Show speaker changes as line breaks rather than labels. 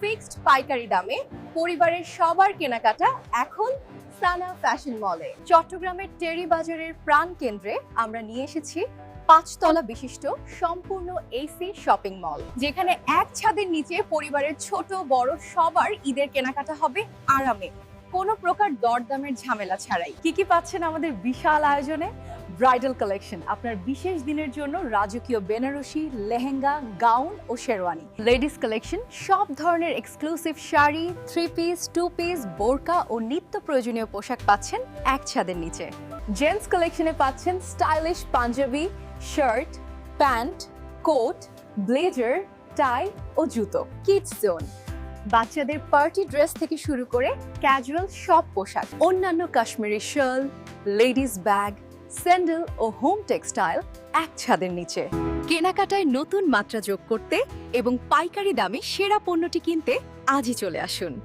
Fixed পাইকারি দামে পরিবারের সবার কেনাকাটা এখন সানা ফ্যাশন মলে। চট্টগ্রামের টেরি বাজারের প্রাণ কেন্দ্রে আমরা নিয়ে এসেছি 5 তলা বিশিষ্ট সম্পূর্ণ এসি শপিং মল, যেখানে এক ছাদের নিচে পরিবারের ছোট বড় সবার ঈদের কেনাকাটা হবে আরামে, কোনো প্রকার দরদামের ঝামেলা ছাড়াই।
কি কি পাচ্ছেন আমাদের বিশাল আয়োজনে? ব্রাইডাল কালেকশন, আপনার বিশেষ দিনের জন্য রাজকীয় বেনারসি, লেহেঙ্গা, গাউন ও শেরওয়ানি। লেডিস কালেকশন, সব ধরনের এক্সক্লুসিভ শাড়ি, 3 পিস, 2 পিস, বোরকা ও নিত্য প্রয়োজনীয় পোশাক পাচ্ছেন এক ছাদের নিচে। জেন্টস কালেকশনে পাচ্ছেন stylish panjabi, shirt, pant, coat, blazer, tie ও জুতো। কিডস জোন, বাচ্চাদের পার্টি ড্রেস থেকে শুরু করে ক্যাজুয়াল সব পোশাক, অন্যান্য কাশ্মীরি শাল, লেডিস ব্যাগ, স্যান্ডেল ও হোম টেক্সটাইল এক ছাদের নিচে। কেনাকাটায় নতুন মাত্রা যোগ করতে এবং পাইকারি দামে সেরা পণ্যটি কিনতে আজই চলে আসুন।